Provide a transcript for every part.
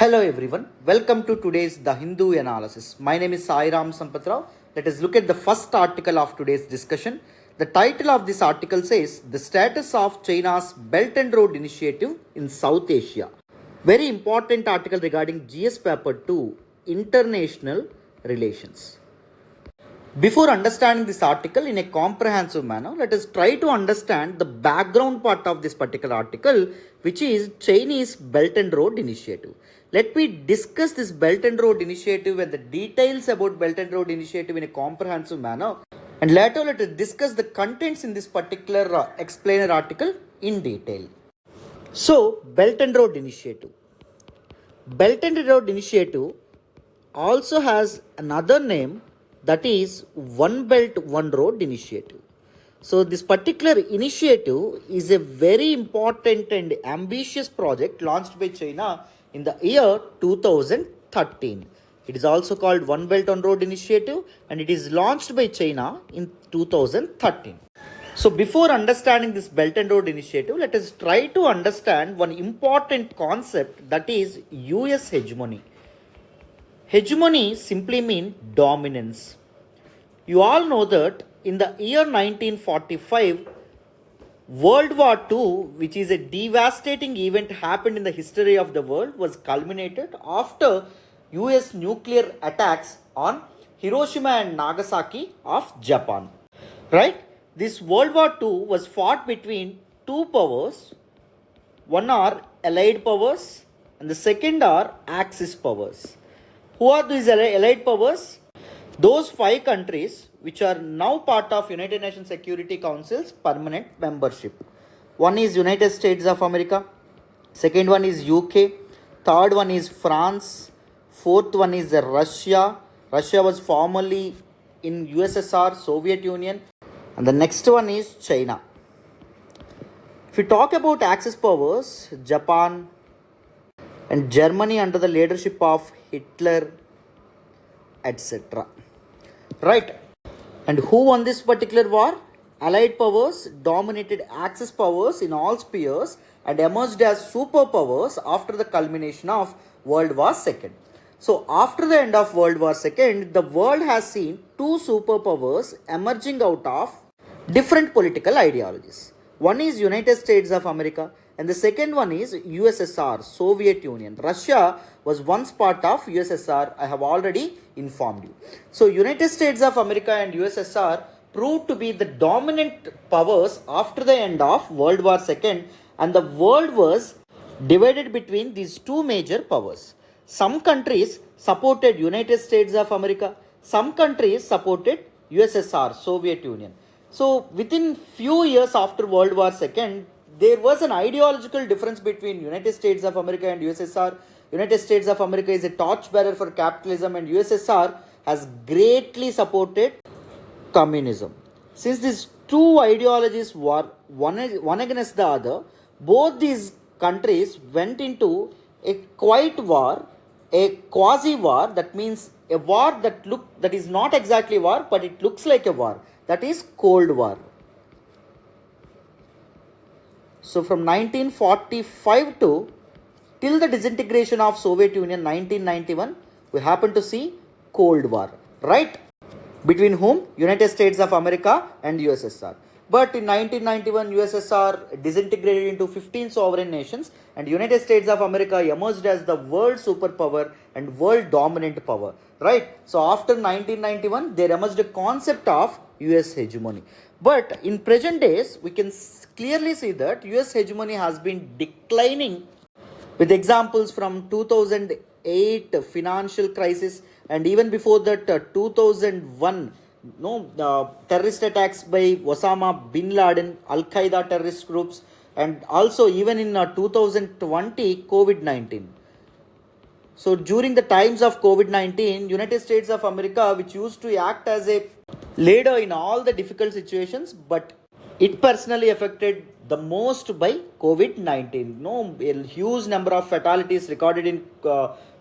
Hello everyone, welcome to today's The Hindu Analysis. My name is Sairam. Let us look at the first article of today's discussion. The title of this article says, The Status of China's Belt and Road Initiative in South Asia. Very important article regarding GS Paper 2, International Relations. Before understanding this article in a comprehensive manner, let us try to understand the background part of this particular article, which is Chinese Belt and Road Initiative. Let me discuss this Belt and Road Initiative and the details about Belt and Road Initiative in a comprehensive manner. And later let us discuss the contents in this particular explainer article in detail. So, Belt and Road Initiative. Belt and Road Initiative also has another name, that is One Belt One Road Initiative. So this particular initiative is a very important and ambitious project launched by China in the year 2013. It is also called One Belt One Road Initiative and it is launched by China in 2013. So before understanding this Belt and Road Initiative, let us try to understand one important concept, that is US hegemony. Hegemony simply means dominance. You all know that in the year 1945, World War II, which is a devastating event happened in the history of the world, was culminated after US nuclear attacks on Hiroshima and Nagasaki of Japan. Right? This World War II was fought between two powers. One are Allied powers and the second are Axis powers. Who are these Allied powers? Those 5 countries which are now part of United Nations Security Council's permanent membership. One is United States of America, second one is UK, third one is France, fourth one is Russia. Russia was formerly in USSR, Soviet Union, and the next one is China. If we talk about Axis powers, Japan and Germany under the leadership of Hitler, etc. Right? And who won this particular war? Allied powers dominated Axis powers in all spheres and emerged as superpowers after the culmination of World War II. So after the end of World War II, the world has seen 2 superpowers emerging out of different political ideologies. One is United States of America and the second one is USSR, Soviet Union. Russia was once part of USSR, I have already informed you. So United States of America and USSR proved to be the dominant powers after the end of World War II, and the world was divided between these 2 major powers. Some countries supported United States of America, some countries supported USSR, Soviet Union. So within few years after World War II, there was an ideological difference between United States of America and USSR. United States of America is a torchbearer for capitalism and USSR has greatly supported communism. Since these 2 ideologies were one against the other, both these countries went into a quiet war, a quasi-war, that means a war that is not exactly war, but it looks like a war. That is Cold War. So from 1945 till the disintegration of Soviet Union 1991, we happen to see Cold War, right? Between whom? United States of America and USSR. But in 1991, USSR disintegrated into 15 sovereign nations and United States of America emerged as the world superpower and world dominant power, right? So after 1991, there emerged a concept of US hegemony. But in present days, we can clearly see that US hegemony has been declining, with examples from 2008 financial crisis and even before that 2001 terrorist attacks by Osama bin Laden, Al-Qaeda terrorist groups, and also even in 2020 COVID-19. So during the times of COVID-19, United States of America, which used to act as a leader in all the difficult situations, but it personally affected the most by COVID-19. A huge number of fatalities recorded in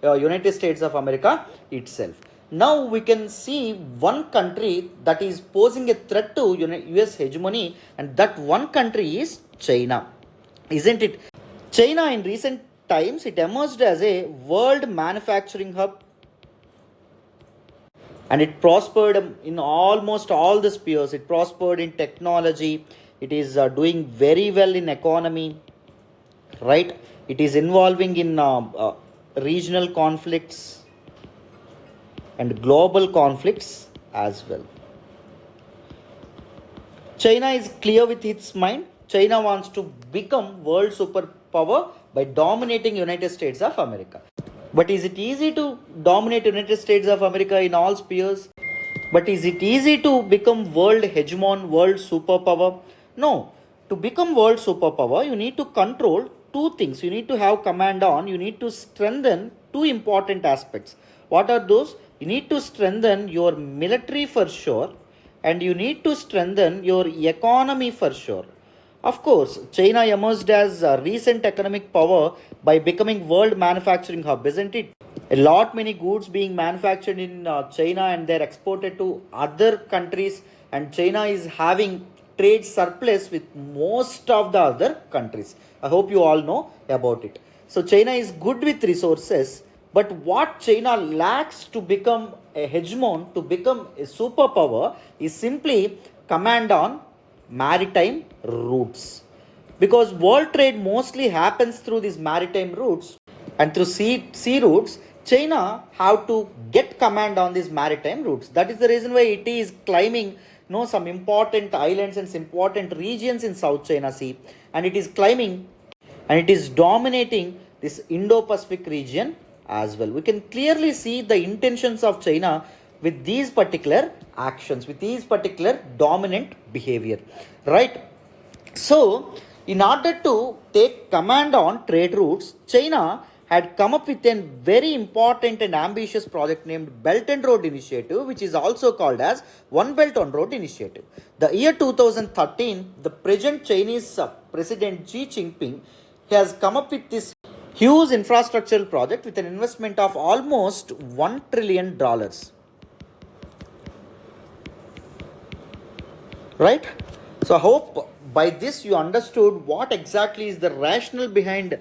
United States of America itself. Now we can see one country that is posing a threat to US hegemony, and that one country is China. Isn't it? China in recent times it emerged as a world manufacturing hub, and it prospered in almost all the spheres. It prospered in technology, it is doing very well in economy, right? It is involving in regional conflicts and global conflicts as well. China is clear with its mind. China wants to become world superpower by dominating United States of America. But is it easy to dominate United States of America in all spheres? But is it easy to become world hegemon, world superpower? No. To become world superpower, you need to control two things. You need to have command on, you need to strengthen two important aspects. What are those? You need to strengthen your military for sure, and you need to strengthen your economy for sure. Of course, China emerged as a recent economic power by becoming world manufacturing hub, isn't it? A lot many goods being manufactured in China and they're exported to other countries, and China is having trade surplus with most of the other countries. I hope you all know about it. So China is good with resources, but what China lacks to become a hegemon, to become a superpower, is simply command on maritime routes. Because world trade mostly happens through these maritime routes, and through sea routes, China have to get command on these maritime routes. That is the reason why it is climbing some important islands and some important regions in South China Sea, and it is climbing and it is dominating this Indo-Pacific region as well. We can clearly see the intentions of China with these particular actions, with these particular dominant behavior, right? So, in order to take command on trade routes, China had come up with a very important and ambitious project named Belt and Road Initiative, which is also called as One Belt One Road Initiative. The year 2013, the present Chinese President Xi Jinping has come up with this huge infrastructural project with an investment of almost $1 trillion. Right? So I hope by this you understood what exactly is the rationale behind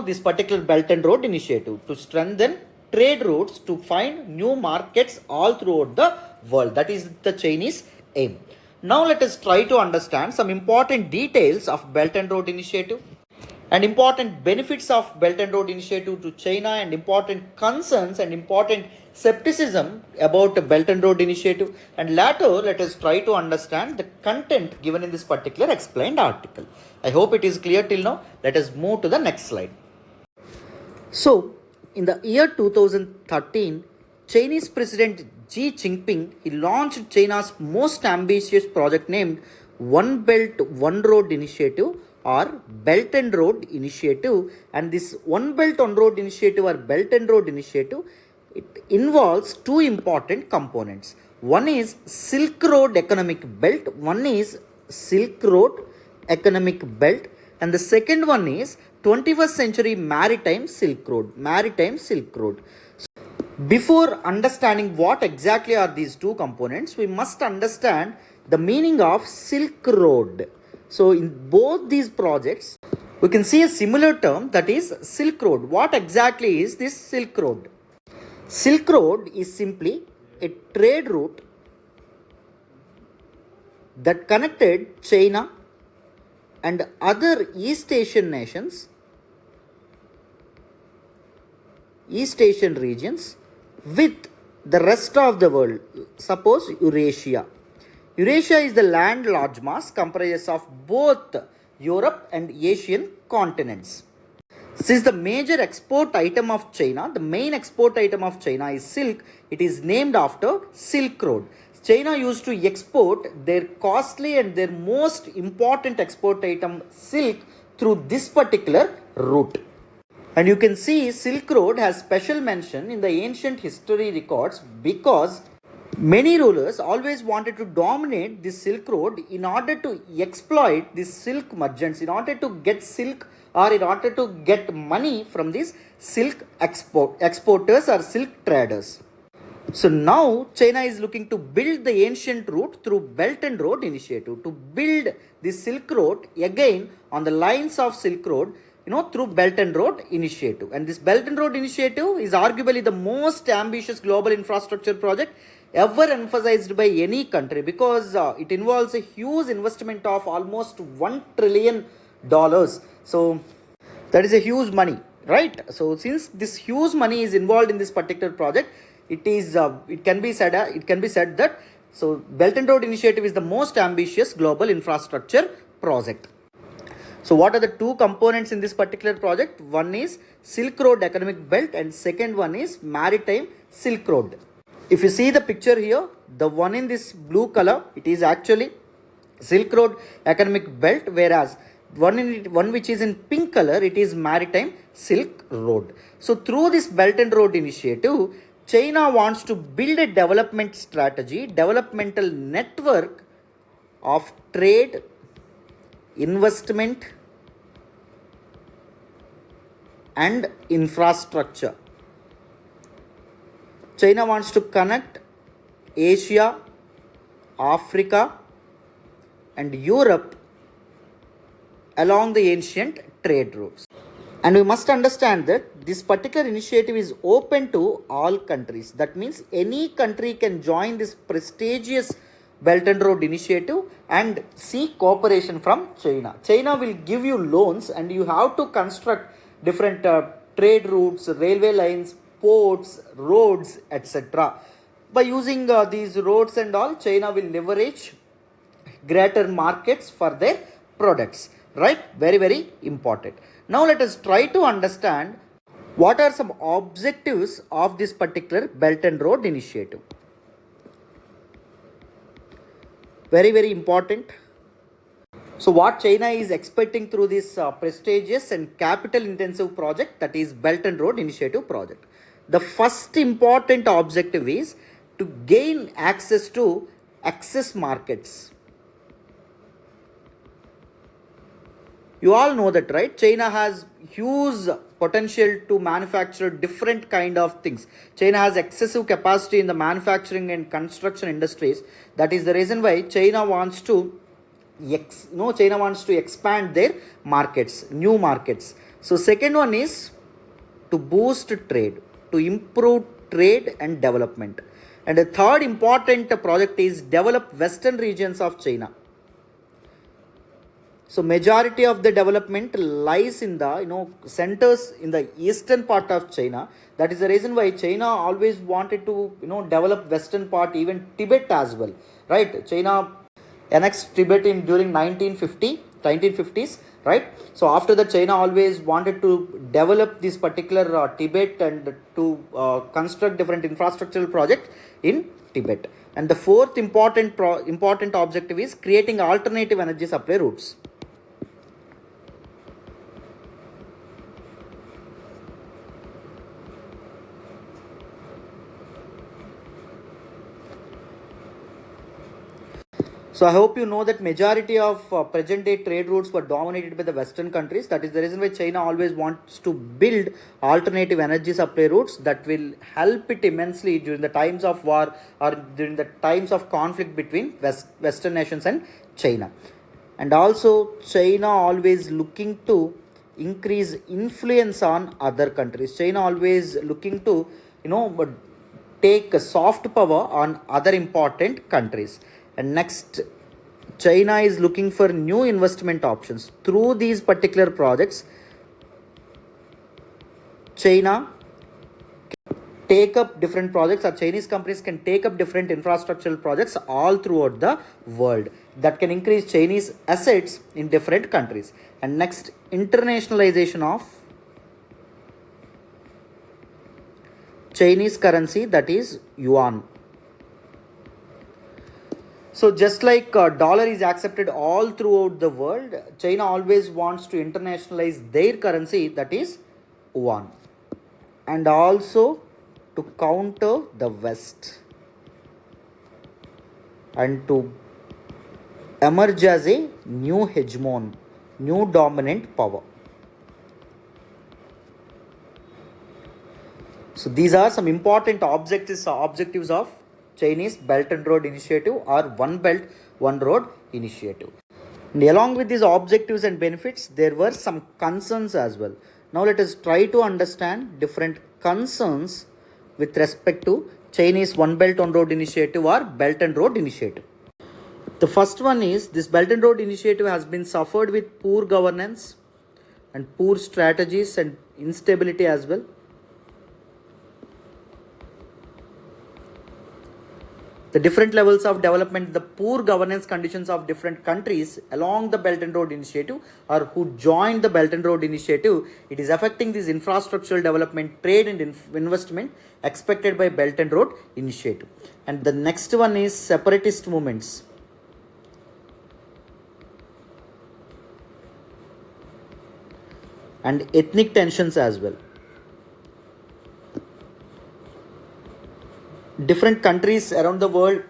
this particular Belt and Road Initiative, to strengthen trade routes, to find new markets all throughout the world. That is the Chinese aim. Now let us try to understand some important details of Belt and Road Initiative and important benefits of Belt and Road Initiative to China, and important concerns and important skepticism about the Belt and Road Initiative. And later, let us try to understand the content given in this particular explained article. I hope it is clear till now. Let us move to the next slide. So, in the year 2013, Chinese President Xi Jinping, he launched China's most ambitious project named One Belt One Road Initiative, or Belt and Road Initiative. And this One Belt One Road Initiative or Belt and Road Initiative, it involves two important components. One is Silk Road Economic Belt, one is Silk Road Economic Belt, and the second one is 21st Century Maritime Silk Road, Maritime Silk Road. So, before understanding what exactly are these two components, we must understand the meaning of Silk Road. So in both these projects, we can see a similar term, that is Silk Road. What exactly is this Silk Road? Silk Road is simply a trade route that connected China and other East Asian nations, East Asian regions, with the rest of the world. Suppose Eurasia. Eurasia is the land largemass comprises of both Europe and Asian continents. Since the major export item of China, the main export item of China is silk, it is named after Silk Road. China used to export their costly and their most important export item, silk, through this particular route. And you can see Silk Road has special mention in the ancient history records because many rulers always wanted to dominate this Silk Road in order to exploit these silk merchants, in order to get silk or in order to get money from these silk exporters or silk traders. So now China is looking to build the ancient route through Belt and Road Initiative, to build this Silk Road again on the lines of Silk Road, through Belt and Road Initiative. And this Belt and Road Initiative is arguably the most ambitious global infrastructure project ever emphasized by any country, because it involves a huge investment of almost $1 trillion. So that is a huge money, right? So since this huge money is involved in this particular project, it can be said that so Belt and Road Initiative is the most ambitious global infrastructure project. So what are the two components in this particular project? One is Silk Road Economic Belt and second one is Maritime Silk Road. If you see the picture here, the one in this blue color, it is actually Silk Road Economic Belt, whereas one which is in pink color, it is Maritime Silk Road. So through this Belt and Road Initiative, China wants to build a development strategy, developmental network of trade, investment and infrastructure. China wants to connect Asia, Africa and Europe along the ancient trade routes. And we must understand that this particular initiative is open to all countries. That means any country can join this prestigious Belt and Road Initiative and seek cooperation from China. China will give you loans and you have to construct different trade routes, railway lines, ports, roads, etc. By using these roads and all, China will leverage greater markets for their products, right? Very, very important. Now let us try to understand what are some objectives of this particular Belt and Road Initiative. Very, very important. So what China is expecting through this prestigious and capital intensive project, that is Belt and Road Initiative project. The first important objective is to gain access to access markets. You all know that, right? China has huge potential to manufacture different kind of things. China has excessive capacity in the manufacturing and construction industries. That is the reason why China wants to expand their markets, new markets. So second one is to boost trade, to improve trade and development. And the third important project is develop western regions of China. So majority of the development lies in the centers in the eastern part of China. That is the reason why China always wanted to develop western part, even Tibet as well, right? China annexed Tibet during 1950s, right? So after that, China always wanted to develop this particular Tibet and to construct different infrastructural projects in Tibet. And the fourth important objective is creating alternative energy supply routes. So I hope you know that majority of present day trade routes were dominated by the Western countries. That is the reason why China always wants to build alternative energy supply routes that will help it immensely during the times of war or during the times of conflict between Western nations and China. And also China always looking to increase influence on other countries. China always looking to take a soft power on other important countries. And next, China is looking for new investment options. Through these particular projects, China can take up different projects, or Chinese companies can take up different infrastructural projects all throughout the world that can increase Chinese assets in different countries. And next, internationalization of Chinese currency, that is yuan. So just like dollar is accepted all throughout the world, China always wants to internationalize their currency, that is yuan. And also to counter the West and to emerge as a new hegemon, new dominant power. So these are some important objectives of Chinese Belt and Road Initiative, or One Belt, One Road Initiative. And along with these objectives and benefits, there were some concerns as well. Now let us try to understand different concerns with respect to Chinese One Belt One Road Initiative or Belt and Road Initiative. The first one is this Belt and Road Initiative has been suffered with poor governance and poor strategies and instability as well. The different levels of development, the poor governance conditions of different countries along the Belt and Road Initiative or who joined the Belt and Road Initiative, it is affecting this infrastructural development, trade and investment expected by Belt and Road Initiative. And the next one is separatist movements. And ethnic tensions as well. Different countries around the world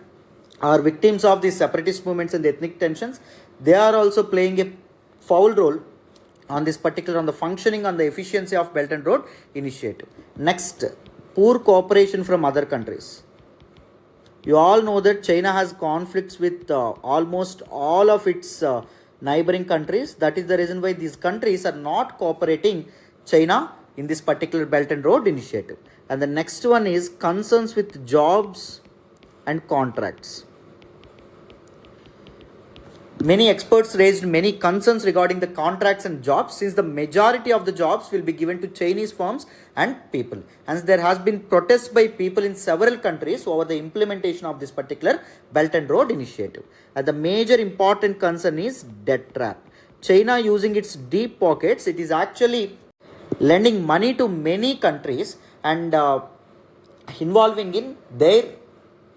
are victims of these separatist movements and ethnic tensions. They are also playing a foul role on this particular, on the functioning, on the efficiency of Belt and Road Initiative. Next, poor cooperation from other countries. You all know that China has conflicts with almost all of its neighboring countries. That is the reason why these countries are not cooperating China in this particular Belt and Road Initiative. And the next one is concerns with jobs and contracts. Many experts raised many concerns regarding the contracts and jobs, since the majority of the jobs will be given to Chinese firms and people. Hence, there has been protests by people in several countries over the implementation of this particular Belt and Road Initiative. And the major important concern is debt trap. China, using its deep pockets, it is actually lending money to many countries and involving in their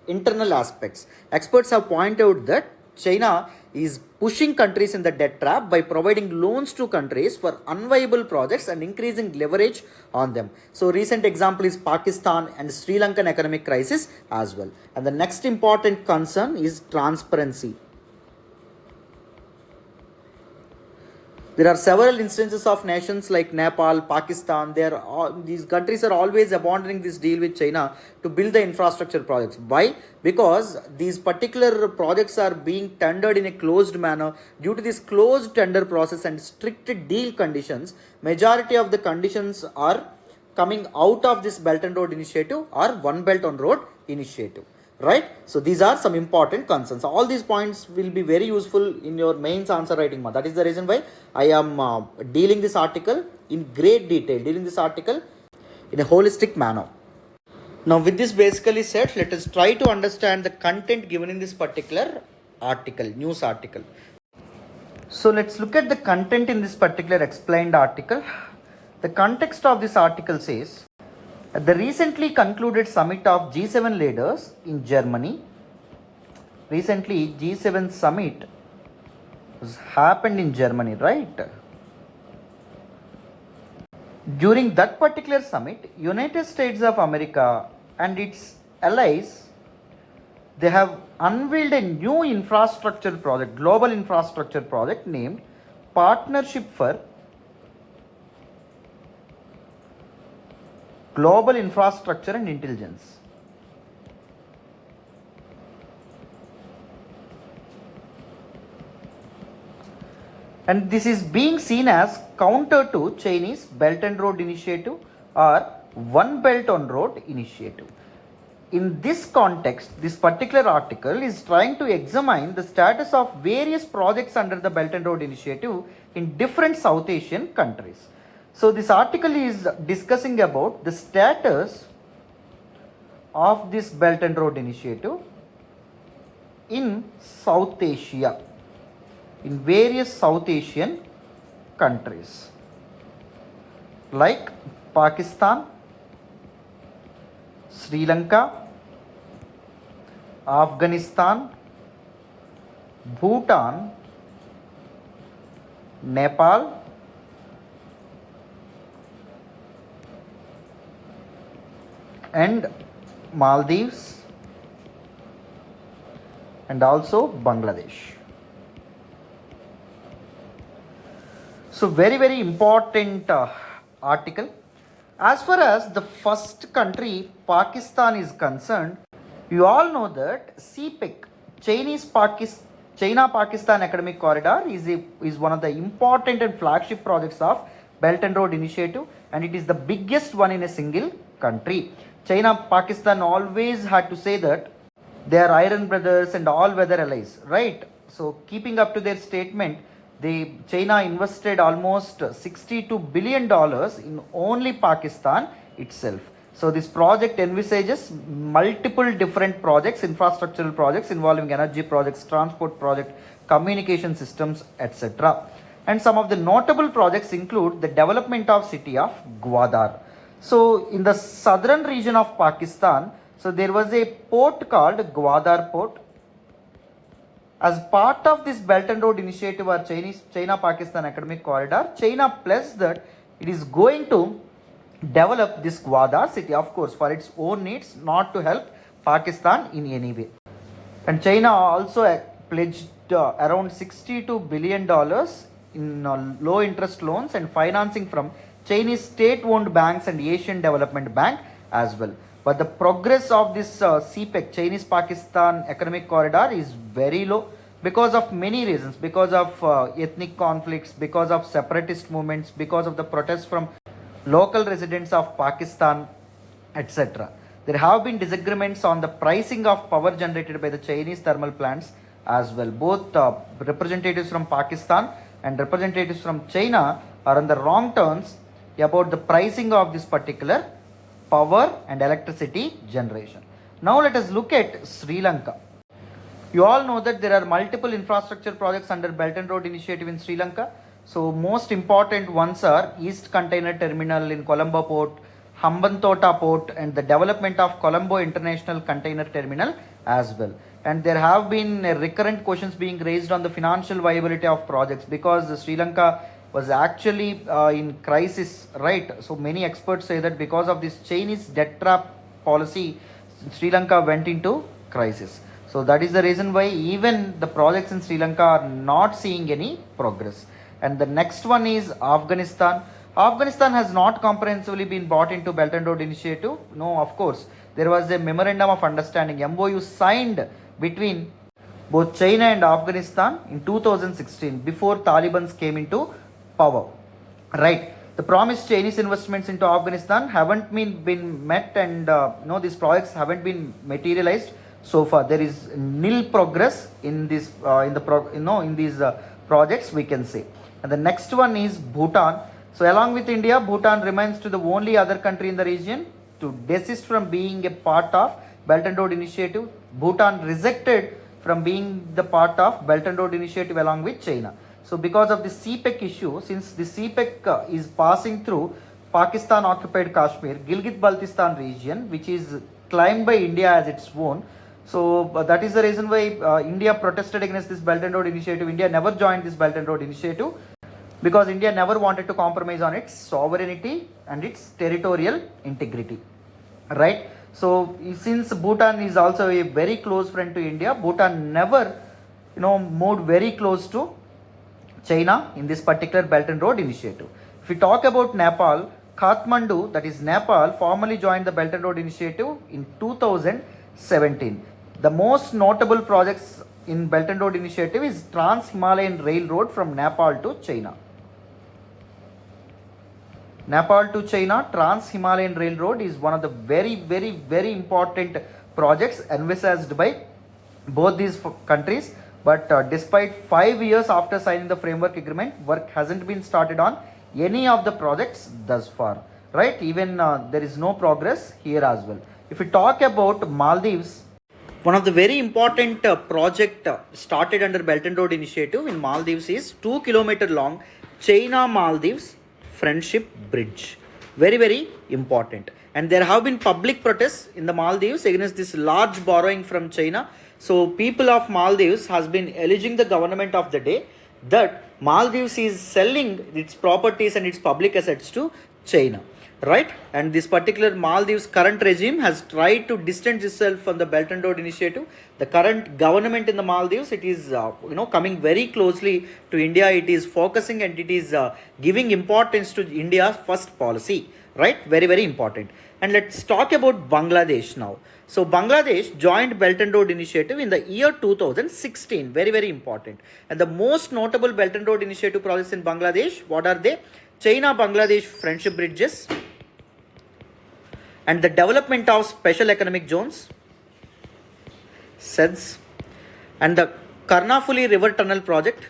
internal aspects. Experts have pointed out that China is pushing countries in the debt trap by providing loans to countries for unviable projects and increasing leverage on them. So recent example is Pakistan and Sri Lankan economic crisis as well. And the next important concern is transparency. There are several instances of nations like Nepal, Pakistan. These countries are always abandoning this deal with China to build the infrastructure projects. Why? Because these particular projects are being tendered in a closed manner. Due to this closed tender process and strict deal conditions, majority of the conditions are coming out of this Belt and Road Initiative or One Belt One Road Initiative. Right? So these are some important concerns. All these points will be very useful in your mains answer writing. That is the reason why I am dealing this article in great detail, dealing this article in a holistic manner. Now with this basically said, let us try to understand the content given in this particular article, news article. So let's look at the content in this particular explained article. The context of this article says, at the recently concluded summit of G7 leaders in Germany, recently G7 summit happened in Germany, right? During that particular summit, United States of America and its allies, they have unveiled a new infrastructure project, global infrastructure project named Partnership for Global Infrastructure and Intelligence. And this is being seen as counter to Chinese Belt and Road Initiative or One Belt One Road Initiative. In this context, this particular article is trying to examine the status of various projects under the Belt and Road Initiative in different South Asian countries. So this article is discussing about the status of this Belt and Road Initiative in South Asia, in various South Asian countries like Pakistan, Sri Lanka, Afghanistan, Bhutan, Nepal, and Maldives, and also Bangladesh. So very important article. As far as the first country, Pakistan, is concerned, you all know that CPEC, China-Pakistan Economic Corridor is one of the important and flagship projects of Belt and Road Initiative, and it is the biggest one in a single country. China-Pakistan always had to say that they are iron brothers and all-weather allies, right? So keeping up to their statement, China invested almost $62 billion in only Pakistan itself. So this project envisages multiple different projects, infrastructural projects involving energy projects, transport project, communication systems, etc. And some of the notable projects include the development of city of Gwadar. So in the southern region of Pakistan, so there was a port called Gwadar Port. As part of this Belt and Road Initiative or China-Pakistan Economic Corridor, China pledged that it is going to develop this Gwadar city, of course, for its own needs, not to help Pakistan in any way. And China also pledged around $62 billion in low interest loans and financing from Chinese state-owned banks and Asian Development Bank as well. But the progress of this CPEC, Chinese-Pakistan Economic Corridor, is very low because of many reasons, because of ethnic conflicts, because of separatist movements, because of the protests from local residents of Pakistan, etc. There have been disagreements on the pricing of power generated by the Chinese thermal plants as well. Both representatives from Pakistan and representatives from China are on the wrong terms about the pricing of this particular power and electricity generation. Now let us look at Sri Lanka. You all know that there are multiple infrastructure projects under Belt and Road Initiative in Sri Lanka. So most important ones are East Container Terminal in Colombo Port, Hambantota Port, and the development of Colombo International Container Terminal as well. And there have been recurrent questions being raised on the financial viability of projects because Sri Lanka was actually in crisis, right? So many experts say that because of this Chinese debt trap policy, Sri Lanka went into crisis. So that is the reason why even the projects in Sri Lanka are not seeing any progress. And the next one is Afghanistan. Afghanistan has not comprehensively been brought into Belt and Road Initiative. No, of course. There was a memorandum of understanding, MOU, signed between both China and Afghanistan in 2016 before Taliban came into power. Right. The promised Chinese investments into Afghanistan haven't been met, and these projects haven't been materialized so far. There is nil progress in this in these projects, we can say. And the next one is Bhutan. So along with India, Bhutan remains to the only other country in the region to desist from being a part of Belt and Road Initiative. Bhutan rejected from being the part of Belt and Road Initiative along with China. So because of the CPEC issue, since the CPEC is passing through Pakistan occupied Kashmir, Gilgit-Baltistan region, which is claimed by India as its own. So that is the reason why India protested against this Belt and Road Initiative. India never joined this Belt and Road Initiative because India never wanted to compromise on its sovereignty and its territorial integrity, right? So since Bhutan is also a very close friend to India, Bhutan never moved very close to China in this particular Belt and Road Initiative. If we talk about Nepal, Kathmandu, that is Nepal, formally joined the Belt and Road Initiative in 2017. The most notable projects in Belt and Road Initiative is Trans-Himalayan Railroad from Nepal to China. Nepal to China, Trans-Himalayan Railroad is one of the very, very, very important projects envisaged by both these countries. But despite 5 years after signing the framework agreement, work hasn't been started on any of the projects thus far, right? Even there is no progress here as well. If we talk about Maldives, one of the very important project started under Belt and Road Initiative in Maldives is 2 kilometer long China-Maldives Friendship Bridge. Very, very important. And there have been public protests in the Maldives against this large borrowing from China. So people of Maldives has been alleging the government of the day that Maldives is selling its properties and its public assets to China, right? And this particular Maldives current regime has tried to distance itself from the Belt and Road Initiative. The current government in the Maldives, it is coming very closely to India. It is focusing and it is giving importance to India's first policy, right? Very, very important. And let's talk about Bangladesh now. So Bangladesh joined Belt and Road Initiative in the year 2016. Very, very important. And the most notable Belt and Road Initiative projects in Bangladesh, what are they? China-Bangladesh friendship bridges and the development of special economic zones, SEDS, and the Karnafuli River Tunnel project,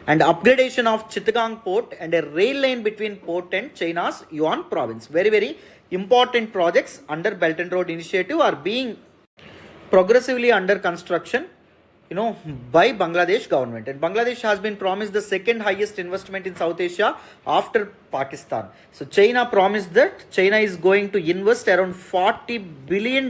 and upgradation of Chittagong port and a rail line between port and China's Yunnan province. Very, very important projects under Belt and Road Initiative are being progressively under construction, by Bangladesh government. And Bangladesh has been promised the second highest investment in South Asia after Pakistan. So China promised that China is going to invest around $40 billion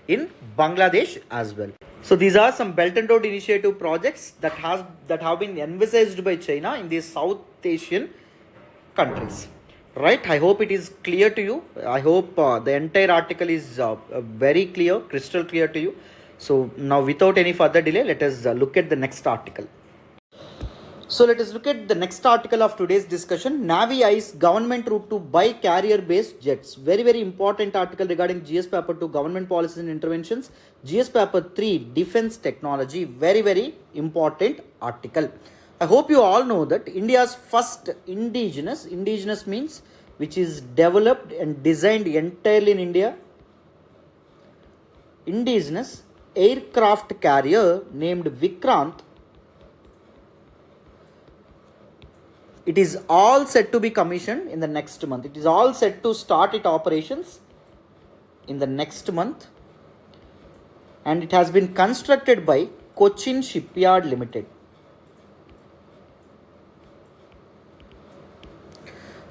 in Bangladesh as well. So these are some Belt and Road Initiative projects that have been envisaged by China in these South Asian countries. Right? I hope it is clear to you. I hope the entire article is very clear, crystal clear to you. So now without any further delay, let us look at the next article. So let us look at the next article of today's discussion. Navy eyes government route to buy carrier-based jets. Very, very important article regarding GS Paper 2, Government Policies and Interventions. GS Paper 3, Defense Technology. Very, very important article. I hope you all know that India's first indigenous means which is developed and designed entirely in India, indigenous aircraft carrier named Vikrant. It is all set to be commissioned in the next month. It is all set to start its operations in the next month. And it has been constructed by Cochin Shipyard Limited.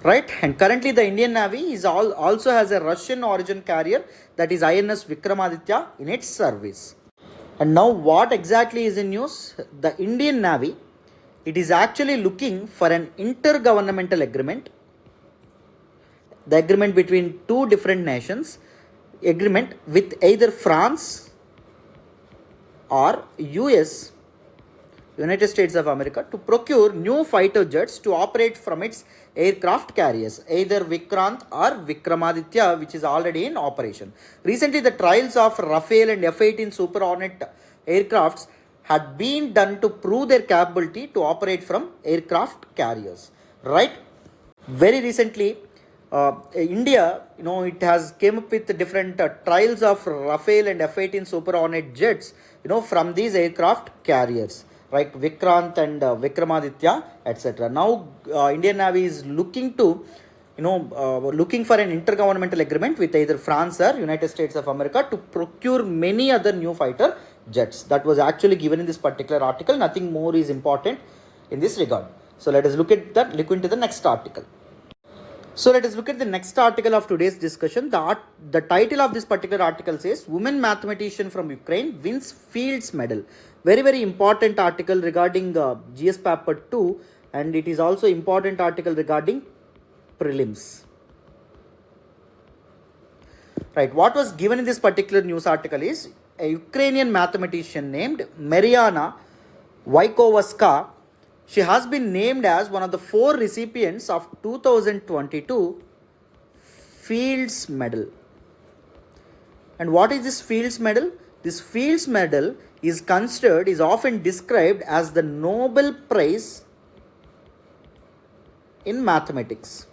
Right? And currently the Indian Navy also has a Russian origin carrier, that is INS Vikramaditya, in its service. And now what exactly is in news? The Indian Navy, it is actually looking for an intergovernmental agreement, the agreement between two different nations, agreement with either France or US, United States of America, to procure new fighter jets to operate from its aircraft carriers, either Vikrant or Vikramaditya, which is already in operation. Recently, the trials of Rafale and F-18 Super Hornet aircrafts had been done to prove their capability to operate from aircraft carriers. Right? Very recently, India, it has came up with different trials of Rafale and F-18 Super Hornet jets, from these aircraft carriers, right? Vikrant and Vikramaditya, etc. Now, Indian Navy is looking to, looking for an intergovernmental agreement with either France or United States of America to procure many other new fighter jets. That was actually given in this particular article. Nothing more is important in this regard. So let us look into the next article. So let us look at the next article of today's discussion. The title of this particular article says, Women Mathematician from Ukraine Wins Fields Medal. Very, very important article regarding GS Paper 2, and it is also important article regarding prelims. Right, what was given in this particular news article is a Ukrainian mathematician named Mariana Vykovaska. She has been named as one of the 4 recipients of 2022 Fields Medal. And what is this Fields Medal? This Fields Medal is often described as the Nobel Prize in mathematics.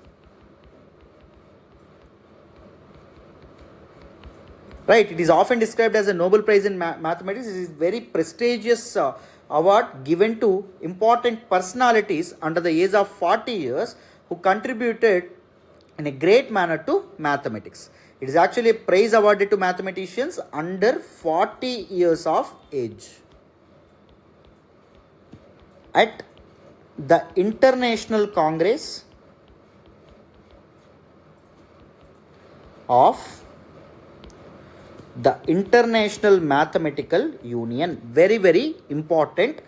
Right, it is often described as a Nobel Prize in mathematics. It is very prestigious award given to important personalities under the age of 40 years who contributed in a great manner to mathematics. It is actually a prize awarded to mathematicians under 40 years of age. At the International Congress of the International Mathematical Union. Very, very important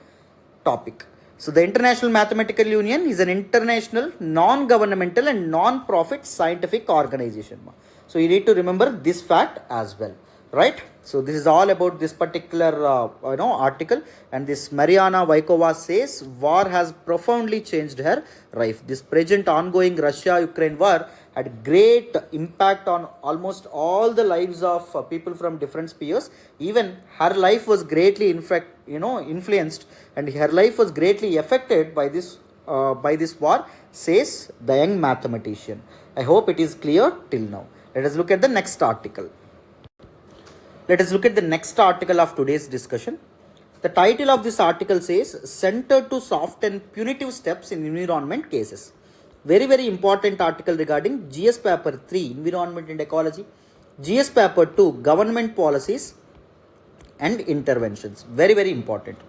topic. So the International Mathematical Union is an international non-governmental and non-profit scientific organization. So you need to remember this fact as well. right? So this is all about this particular article, and this Mariana Vaikova says war has profoundly changed her life. This present ongoing Russia Ukraine war had great impact on almost all the lives of people from different spheres. Even her life was greatly influenced, and her life was greatly affected by this war, says the young mathematician. I hope it is clear till now. Let us look at the next article. Let us look at the next article of today's discussion. The title of this article says Center to Soften Punitive Steps in Environment Cases. Very, very important article regarding GS Paper 3, Environment and Ecology, GS Paper 2, Government Policies and Interventions. Very, very important.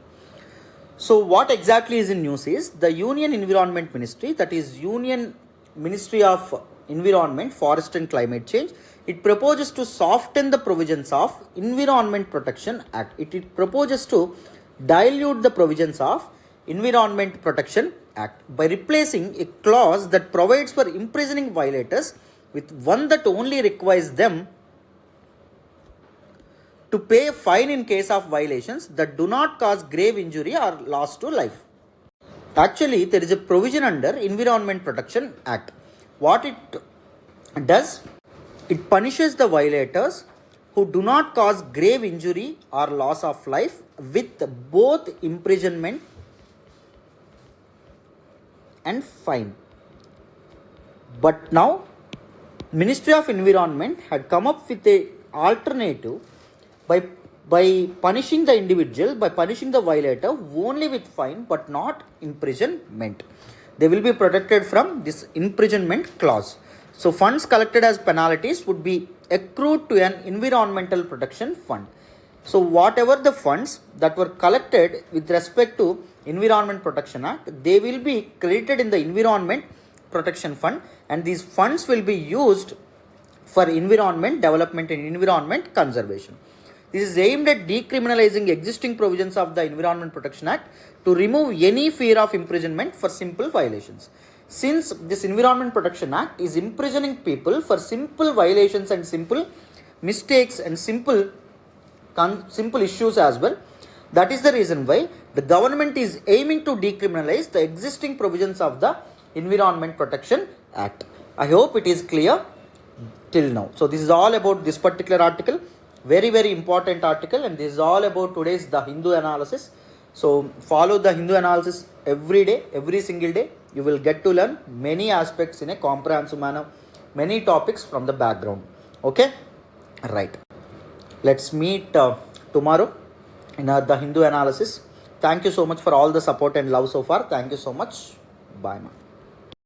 So what exactly is in news is the Union Environment Ministry, that is Union Ministry of Environment, Forest and Climate Change, it proposes to soften the provisions of Environment Protection Act. It proposes to dilute the provisions of Environment Protection Act by replacing a clause that provides for imprisoning violators with one that only requires them to pay a fine in case of violations that do not cause grave injury or loss to life. Actually, there is a provision under Environment Protection Act. What it does, it punishes the violators who do not cause grave injury or loss of life with both imprisonment and fine. But now, Ministry of Environment had come up with a alternative by punishing the individual, by punishing the violator only with fine but not imprisonment. They will be protected from this imprisonment clause. So funds collected as penalties would be accrued to an environmental protection fund. So whatever the funds that were collected with respect to Environment Protection Act, they will be credited in the Environment Protection Fund, and these funds will be used for environment development and environment conservation. This is aimed at decriminalizing existing provisions of the Environment Protection Act to remove any fear of imprisonment for simple violations. Since this Environment Protection Act is imprisoning people for simple violations and simple mistakes and simple issues as well, that is the reason why the government is aiming to decriminalize the existing provisions of the Environment Protection Act. I hope it is clear till now. So this is all about this particular article. Very, very important article, and this is all about today's The Hindu analysis. So follow The Hindu analysis every day, every single day. You will get to learn many aspects in a comprehensive manner, many topics from the background. Okay? Right. Let's meet tomorrow in The Hindu analysis. Thank you so much for all the support and love so far. Thank you so much. Bye, man.